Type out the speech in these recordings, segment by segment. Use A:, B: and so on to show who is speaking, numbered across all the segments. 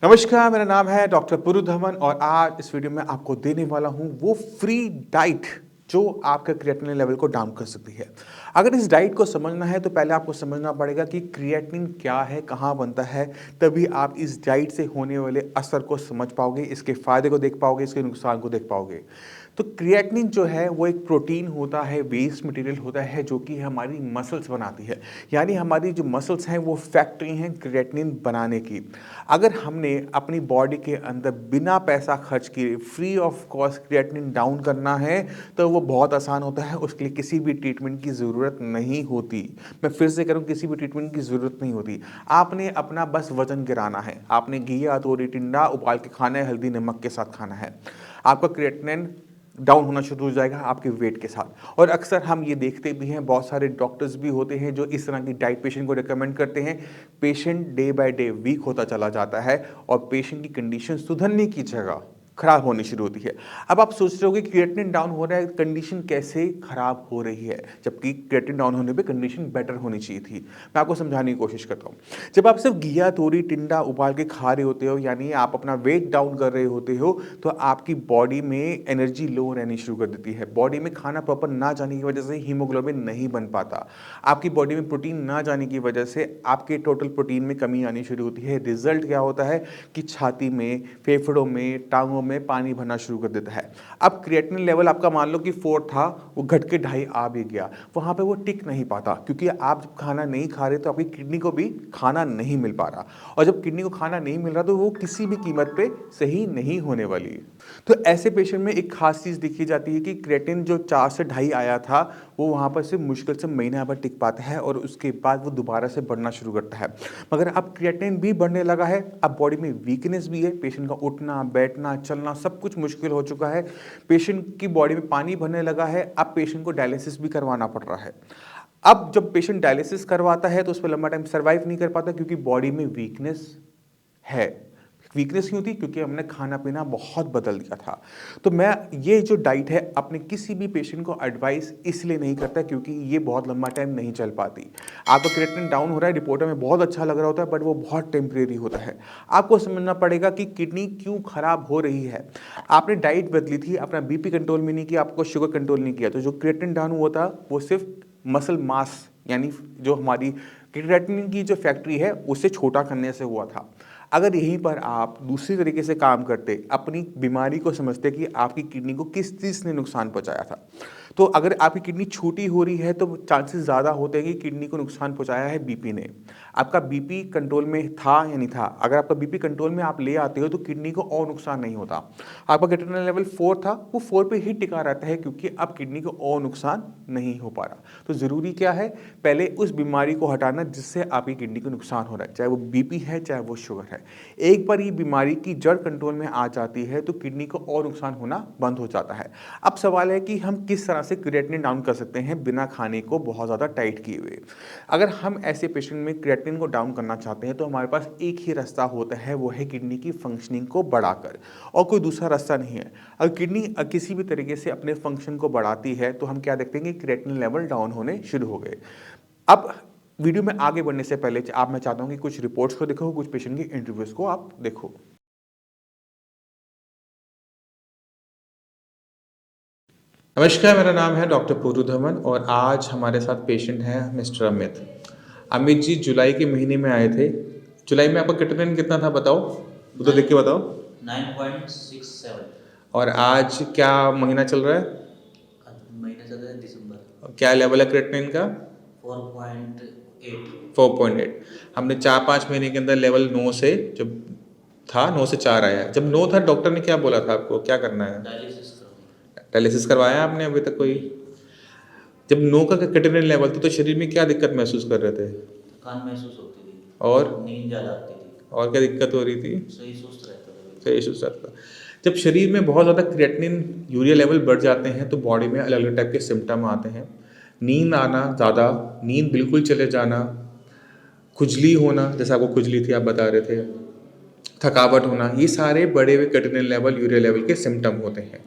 A: नमस्कार, मेरा नाम है डॉक्टर पुरु धवन और आज इस वीडियो में आपको देने वाला हूँ वो फ्री डाइट जो आपके क्रिएटिनिन लेवल को डाउन कर सकती है। अगर इस डाइट को समझना है तो पहले आपको समझना पड़ेगा कि क्रिएटिनिन क्या है, कहाँ बनता है, तभी आप इस डाइट से होने वाले असर को समझ पाओगे, इसके फ़ायदे को देख पाओगे, इसके नुकसान को देख पाओगे। तो क्रिएटिनिन जो है वो एक प्रोटीन होता है, वेस्ट मटेरियल होता है जो कि हमारी मसल्स बनाती है। यानी हमारी जो मसल्स हैं वो फैक्ट्री हैं क्रिएटिनिन बनाने की। अगर हमने अपनी बॉडी के अंदर बिना पैसा खर्च किए free of cost creatinine down करना है तो वो बहुत आसान होता है, उसके लिए किसी भी ट्रीटमेंट की ज़रूरत नहीं होती। मैं फिर से करूँ, किसी भी ट्रीटमेंट की ज़रूरत नहीं होती। आपने अपना बस वजन गिराना है, आपने घी या तोरी टिंडा उबाल के खाना है, हल्दी नमक के साथ खाना है, आपका क्रिएटिनिन डाउन होना शुरू हो जाएगा आपके वेट के साथ। और अक्सर हम ये देखते भी हैं, बहुत सारे डॉक्टर्स भी होते हैं जो इस तरह की डाइट पेशेंट को रिकमेंड करते हैं। Patient day by day weak होता चला जाता है और पेशेंट की कंडीशन सुधरने की जगह खराब होनी शुरू होती है। अब आप सोच रहे हो कि क्रिएटिनिन डाउन हो रहा है, कंडीशन कैसे खराब हो रही है, जबकि क्रिएटिनिन डाउन होने पे कंडीशन बेटर होनी चाहिए थी। मैं आपको समझाने की कोशिश करता हूँ। जब आप सिर्फ घिया तोरी टिंडा उबाल के खा रहे होते हो, यानी आप अपना वेट डाउन कर रहे होते हो, तो आपकी बॉडी में एनर्जी लो रहनी शुरू कर देती है। बॉडी में खाना प्रॉपर ना जाने की वजह से हीमोग्लोबिन नहीं बन पाता। आपकी बॉडी में प्रोटीन ना जाने की वजह से आपके टोटल प्रोटीन में कमी आनी शुरू होती है। रिजल्ट क्या होता है कि छाती में, फेफड़ों में, टांगों में पानी भरना शुरू कर देता है। अब क्रिएटिनिन लेवल आपका मान लो कि 4 था, वो घट के 2.5 आ भी गया, वहाँ पे वो टिक नहीं पाता, क्योंकि आप जब खाना नहीं खा रहे तो आपकी किडनी को भी खाना नहीं मिल पा रहा, और जब किडनी को खाना नहीं मिल रहा तो वो किसी भी कीमत पे सही नहीं होने वाली है। तो ऐसे पेशेंट में एक खास चीज़ देखी जाती है कि क्रिएटिनिन जो 4 से 2.5 आया था वो वहाँ पर से मुश्किल से महीना भर टिक पाता है और उसके बाद वो दोबारा से बढ़ना शुरू करता है। मगर अब क्रिएटिनिन भी बढ़ने लगा है, अब बॉडी में वीकनेस भी है, पेशेंट का उठना बैठना चलना सब कुछ मुश्किल हो चुका है, पेशेंट की बॉडी में पानी भरने लगा है, अब पेशेंट को डायलिसिस भी करवाना पड़ रहा है। अब जब पेशेंट डायलिसिस करवाता है तो उस पर लंबा टाइम सर्वाइव नहीं कर पाता, क्योंकि बॉडी में वीकनेस है। वीकनेस क्यों थी? क्योंकि हमने खाना पीना बहुत बदल दिया था। तो मैं ये जो डाइट है अपने किसी भी पेशेंट को एडवाइस इसलिए नहीं करता क्योंकि ये बहुत लंबा टाइम नहीं चल पाती। आपका क्रिएटिनिन डाउन हो रहा है, रिपोर्टर में बहुत अच्छा लग रहा होता है, बट वो बहुत टेम्परेरी होता है। आपको समझना पड़ेगा कि किडनी क्यों खराब हो रही है। आपने डाइट बदली थी, अपना बीपी कंट्रोल में नहीं किया, आपको शुगर कंट्रोल नहीं किया, तो जो क्रिएटिनिन डाउन हुआ था वो सिर्फ मसल मास, यानी जो हमारी क्रिएटिनिन की जो फैक्ट्री है उसे छोटा करने से हुआ था। अगर यहीं पर आप दूसरी तरीके से काम करते, अपनी बीमारी को समझते कि आपकी किडनी को किस चीज़ ने नुकसान पहुंचाया था, तो अगर आपकी किडनी छोटी हो रही है तो चांसेस ज़्यादा होते हैं कि किडनी को नुकसान पहुंचाया है बीपी ने। आपका बीपी कंट्रोल में था या नहीं था? अगर आपका बीपी कंट्रोल में आप ले आते हो तो किडनी को और नुकसान नहीं होता। आपका क्रिएटिनिन लेवल 4 था, वो 4 पे ही टिका रहता है, क्योंकि अब किडनी को और नुकसान नहीं हो पा रहा। तो ज़रूरी क्या है? पहले उस बीमारी को हटाना जिससे आपकी किडनी को नुकसान हो रहा है, चाहे वो बीपी है चाहे वो शुगर है। एक बार ये बीमारी की जड़ कंट्रोल में आ जाती है तो किडनी को और नुकसान होना बंद हो जाता है। अब सवाल है कि हम किस तरह से क्रिएटिनिन डाउन कर सकते हैं बिना खाने को बहुत ज़्यादा टाइट किए हुए। अगर हम ऐसे पेशेंट में क्रिएटिनिन को डाउन करना चाहते हैं तो हमारे पास एक ही रास्ता होता है, वो है किडनी की फंक्शनिंग को बढ़ाकर, और कोई दूसरा रास्ता नहीं है। अगर किडनी किसी भी तरीके से अपने फंक्शन को बढ़ाती है तो हम क्या देखते हैं कि क्रिएटिनिन लेवल डाउन होने शुरू हो गए। अब वीडियो में आगे बढ़ने से पहले आप मैं चाहता हूं कि कुछ रिपोर्ट्स को देखो, कुछ पेशेंट की इंटरव्यूज को आप देखो। नमस्कार, मेरा नाम है डॉक्टर पूरू धवन और आज हमारे साथ पेशेंट हैं मिस्टर अमित। अमित जी जुलाई के महीने में आए थे। जुलाई में आपका क्रिएटिनिन कितना था बताओ, वो तो देख के बताओ।
B: 9.67।
A: और आज क्या महीना चल रहा है?
B: महीना चल रहा है दिसंबर।
A: क्या लेवल है क्रिएटिनिन का?
B: 4.8।
A: 4.8। हमने 4-5 महीने के अंदर लेवल 9 से, जब था 9 से 4 आया। जब 9 था डॉक्टर ने क्या बोला था आपको, क्या करना है?
B: डायलिसिस करवानी।
A: डायलिसिस करवाया आपने अभी तक कोई? जब 9 का क्रिएटिनिन लेवल था तो शरीर में क्या दिक्कत महसूस कर रहे थे?
B: थकान महसूस होती थी
A: और
B: नींद ज़्यादा आती थी।
A: और क्या दिक्कत हो रही थी?
B: सही सुस्त रहता था बिल्कुल।
A: सही सुस्त था। जब शरीर में बहुत ज़्यादा क्रिएटिनिन यूरिया लेवल बढ़ जाते हैं तो बॉडी में अलग अलग टाइप के सिम्टम आते हैं। नींद आना ज़्यादा, नींद बिल्कुल चले जाना, खुजली होना, जैसे आपको खुजली थी आप बता रहे थे, थकावट होना, ये सारे बढ़े हुए क्रिएटिनिन लेवल, यूरिया लेवल के सिम्टम होते हैं।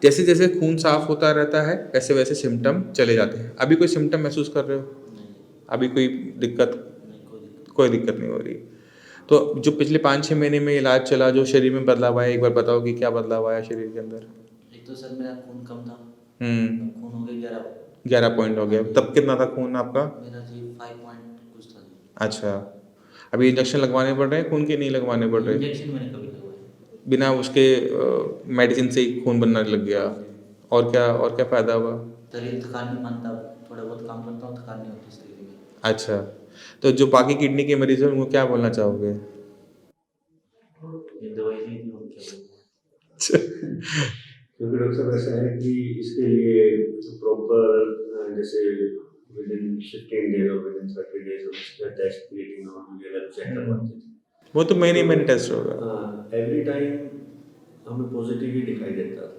A: जैसे जैसे खून साफ होता रहता है वैसे वैसे सिम्टम चले जाते हैं। अभी कोई सिम्टम महसूस कर रहे हो?
B: नहीं।
A: अभी कोई दिक्कत?
B: नहीं, कोई दिक्कत।
A: कोई दिक्कत नहीं हो रही। तो जो पिछले 5-6 महीने में इलाज चला, जो शरीर में बदलाव आया, एक बार बताओ कि क्या बदलाव आया शरीर के अंदर?
B: एक तो सर मेरा खून कम था। खून हो गया 11।
A: 11 पॉइंट हो गया। तब कितना था खून आपका?
B: मेरा जी 5 पॉइंट कुछ था जी।
A: अच्छा, अभी इंजेक्शन लगवाने पड़ रहे हैं खून के, नहीं लगवाने पड़ रहे?
B: इंजेक्शन मैंने कभी लगवाया।
A: बिना उसके मेडिसिन से ही खून बनने लग गया? और क्या फ़ायदा हुआ?
B: शरीर थकान नहीं मानता, थोड़ा बहुत काम करता हूँ, थकान नहीं होती शरीर में।
A: अच्छा, तो जो बाकी किडनी के मरीज हैं उनको क्या बोलना चाहोगे?
B: ये दवाई ली थी, और क्या बोलूं।
C: क्योंकि डॉक्टर साहब ऐसा है कि इसके लिए प्रॉपर जैसे विद इन 15 डेज और विद इन 30 डेज हम इसका टेस्ट क्रिएटिनिन और वगैरह चेक करवाते थे।
A: वो तो महीने टेस्ट होगा।
C: एवरी टाइम हमें पॉजिटिव ही दिखाई देता था।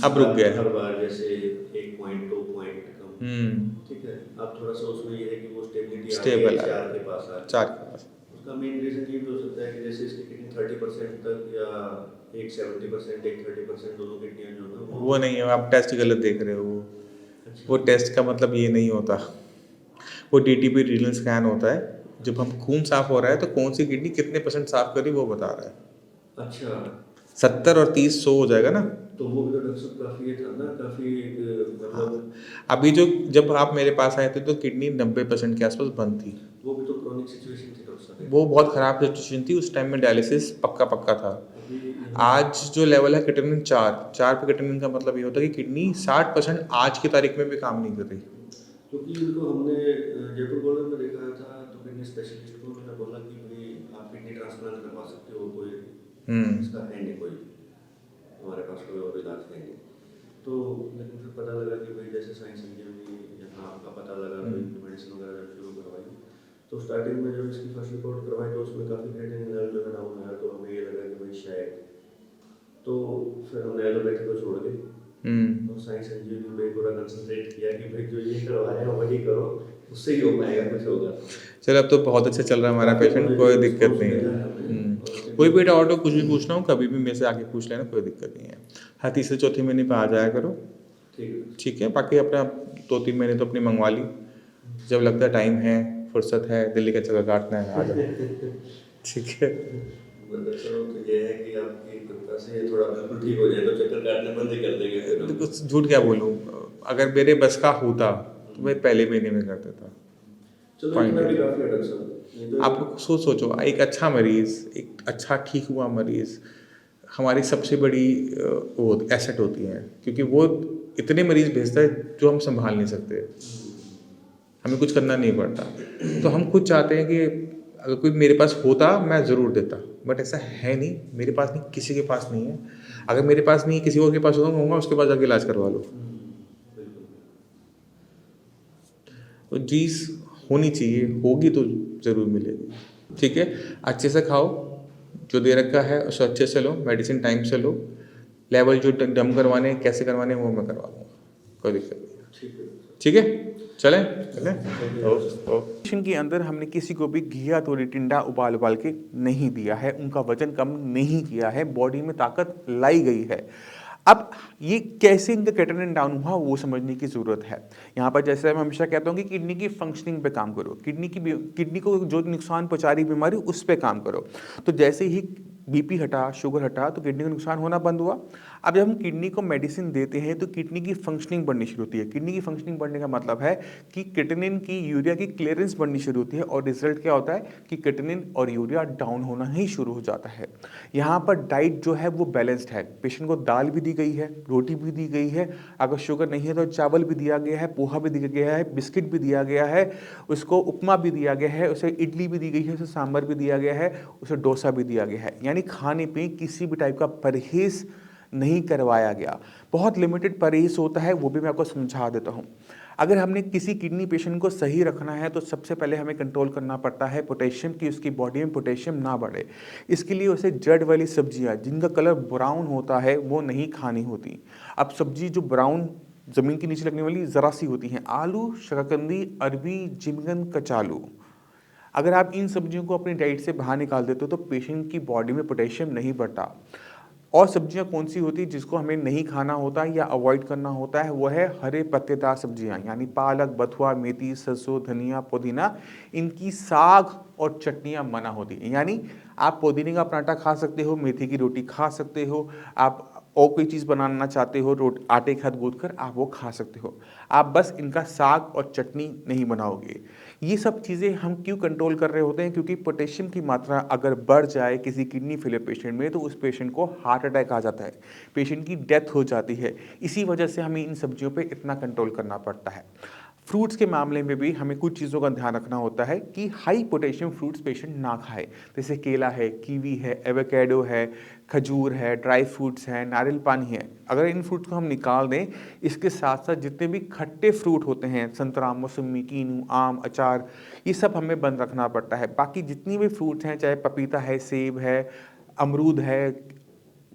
A: अब रुक गया है।
C: हर बार जैसे 1 पॉइंट 2 पॉइंट कम, ठीक है। अब थोड़ा सा उसमें ये है कि वो स्टेबिलिटी आ गई है, 4 के पास आ गई।
A: 4 के पास।
C: उसका मेन रीज़न ये भी हो सकता है कि जैसे इसकी किडनी 30% तक या एक 70% एक 30% दोनों किडनियाँ जो है
A: वो नहीं है, आप टेस्ट गलत देख रहे हो।
C: अच्छा।
A: वो टेस्ट का मतलब ये नहीं होता। वो डीटीपी रीनल स्कैन होता है। जब हम खून साफ हो रहा है तो कौन सी किडनी कितने % साफ करी वो बता रहा है।
C: अच्छा,
A: 70 और 30 100 हो जाएगा ना।
C: तो वो भी तो डॉक्टर साहब काफ़ी ये था ना, काफ़ी मतलब
A: अभी जब आप मेरे पास आए थे तो किडनी 90% के आसपास बंद थी।
C: वो भी तो क्रॉनिक सिचुएशन थी डॉक्टर साहब।
A: वो बहुत ख़राब सिचुएशन थी, उस टाइम में डायलिसिस पक्का था।
C: अभी
A: आज जो लेवल है क्रिएटिनिन 4 पे क्रिएटिनिन का मतलब ये होता है कि किडनी 60% आज की तारीख में भी काम नहीं कर रही।
C: क्योंकि इनको हमने जयपुर गवर्नमेंट में दिखाया था, तो किडनी स्पेशलिस्ट को उन्होंने बोला कि भाई आप किडनी ट्रांसप्लांट करवा सकते हो, कोई इसका है नहीं, कोई हमारे पास कोई और इलाज है नहीं। तो लेकिन फिर पता लगा कि भाई जैसे साइंस इंजीनियरिंग यहाँ आपका पता लगा, तो इनकी मेडिसिन वगैरह जब शुरू करवाई, तो स्टार्टिंग में जब इसकी फर्स्ट रिपोर्ट करवाई तो उसमें काफ़ी क्रिएटिनिन लेवल जो है डाउन आया। तो हमें ये लगा कि भाई शायद, तो फिर हमने एलोपैथी को छोड़ के और साइंस इंजीनियरिंग पे पूरा कंसंट्रेट किया कि भाई जो ये करवाया वही करो, उससे ही हो पाएगा, कुछ होगा।
A: चलो अब तो बहुत अच्छा चल रहा है हमारा पेशेंट, कोई दिक्कत नहीं है। कोई भी डाउट हो, कुछ भी पूछना हो कभी भी मेरे से आके पूछ लेना, कोई दिक्कत नहीं है। हर तीसरे चौथे महीने पे आ जाया करो, ठीक है। बाकी अपना 2-3 महीने तो अपनी मंगवा ली, जब लगता है टाइम है, फुर्सत है, दिल्ली का चक्कर काटना है, आ जाओ, ठीक है।
C: मतलब चलो, तो ये है कि आपकी कृपा से थोड़ा बिल्कुल ठीक हो जाए तो चक्कर काटने बंद ही कर देंगे फिर हम।
A: देखो झूठ क्या बोलूँ, अगर मेरे बस का होता तो मैं पहले महीने में कर देता।
C: चलो इतना भी काफी है डॉक्टर साहब। नहीं तो
A: आप सोचो, एक अच्छा मरीज़, एक अच्छा ठीक हुआ मरीज़ हमारी सबसे बड़ी वो एसेट होती है, क्योंकि वो इतने मरीज़ भेजता है जो हम संभाल नहीं सकते, हमें कुछ करना नहीं पड़ता। तो हम खुद चाहते हैं कि अगर कोई मेरे पास होता मैं ज़रूर देता, बट ऐसा है नहीं, मेरे पास नहीं, किसी के पास नहीं है। अगर मेरे पास नहीं, किसी और के पास होगा, कहूँगा उसके पास जाके इलाज करवा लो।
C: बिल्कुल।
A: तो चीज़ होनी चाहिए, होगी तो ज़रूर मिलेगी, ठीक है। अच्छे से खाओ, जो दे रखा है उसे अच्छे से लो, मेडिसिन टाइम से लो, लेवल जो डम करवाने कैसे करवाने वो मैं करवा दूँगा, कोई दिक्कत नहीं,
C: ठीक है।
A: ठीक है। चलें के अंदर हमने किसी को भी घिया तो टिंडा उबाल के नहीं दिया है, उनका वजन कम नहीं किया है, बॉडी में ताकत लाई गई है। अब ये कैसे इनका क्रिएटिनिन डाउन हुआ वो समझने की ज़रूरत है। यहाँ पर जैसे मैं हमेशा कहता हूँ कि किडनी की फंक्शनिंग पे काम करो, किडनी को जो नुकसान पहुँचा रही बीमारी उस पे काम करो। तो जैसे ही बीपी हटा, शुगर हटा, तो किडनी को नुकसान होना बंद हुआ। अब जब हम किडनी को मेडिसिन देते हैं तो किडनी की फंक्शनिंग बढ़नी शुरू होती है। किडनी की फंक्शनिंग बढ़ने का मतलब है कि क्रिएटिनिन की, यूरिया की क्लियरेंस बढ़नी शुरू होती है, और रिजल्ट क्या होता है कि क्रिएटिनिन और यूरिया डाउन होना ही शुरू हो जाता है। यहाँ पर डाइट जो है वो बैलेंस्ड है, पेशेंट को दाल भी दी गई है, रोटी भी दी गई है, अगर शुगर नहीं है तो चावल भी दिया गया है, पोहा भी दिया गया है, बिस्किट भी दिया गया है, उसको उपमा भी दिया गया है, उसे इडली भी दी गई है, उसे सांभर भी दिया गया है, उसे डोसा भी दिया गया है। यानी खाने पे किसी भी टाइप का परहेज नहीं करवाया गया। बहुत लिमिटेड परहेज होता है, वो भी मैं आपको समझा देता हूँ। अगर हमने किसी किडनी पेशेंट को सही रखना है तो सबसे पहले हमें कंट्रोल करना पड़ता है पोटेशियम की, उसकी बॉडी में पोटेशियम ना बढ़े। इसके लिए उसे जड़ वाली सब्जियां जिनका कलर ब्राउन होता है वो नहीं खानी होती। अब सब्जी जो ब्राउन ज़मीन के नीचे लगने वाली ज़रा सी होती हैं, आलू, शकरकंदी, अरबी, जिमगन, कचालू, अगर आप इन सब्जियों को अपनी डाइट से बाहर निकाल देते हो तो पेशेंट की बॉडी में पोटेशियम नहीं बढ़ता। और सब्जियां कौन सी होती है जिसको हमें नहीं खाना होता है या अवॉइड करना होता है, वो है हरे पत्तेदार सब्जियां, यानी पालक, बथुआ, मेथी, सरसों, धनिया, पुदीना। इनकी साग और चटनियां मना होती हैं। यानी आप पुदीने का पराठा खा सकते हो, मेथी की रोटी खा सकते हो, आप और कोई चीज़ बनाना चाहते हो आटे के साथ गूंथ कर आप वो खा सकते हो, आप बस इनका साग और चटनी नहीं बनाओगे। ये सब चीज़ें हम क्यों कंट्रोल कर रहे होते हैं? क्योंकि पोटेशियम की मात्रा अगर बढ़ जाए किसी किडनी फेलियर पेशेंट में तो उस पेशेंट को हार्ट अटैक आ जाता है, पेशेंट की डेथ हो जाती है। इसी वजह से हमें इन सब्जियों पे इतना कंट्रोल करना पड़ता है। फ्रूट्स के मामले में भी हमें कुछ चीज़ों का ध्यान रखना होता है कि हाई पोटेशियम फ्रूट्स पेशेंट ना खाए, जैसे केला है, कीवी है, एवोकेडो है, खजूर है, ड्राई फ्रूट्स हैं, नारियल पानी है। अगर इन फ्रूट्स को हम निकाल दें, इसके साथ साथ जितने भी खट्टे फ्रूट होते हैं, संतरा, मौसमी, कीनू, आम, अचार, ये सब हमें बंद रखना पड़ता है। बाकी जितनी भी फ्रूट्स हैं, चाहे पपीता है, सेब है, अमरूद है,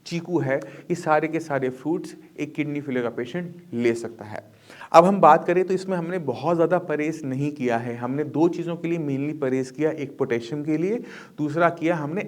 A: चीकू है, ये सारे के सारे फ्रूट्स एक किडनी फेलियर का पेशेंट ले सकता है। अब हम बात करें तो इसमें हमने बहुत ज़्यादा परहेज नहीं किया है। हमने 2 चीज़ों के लिए मेनली परहेज किया, एक पोटेशियम के लिए, दूसरा किया हमने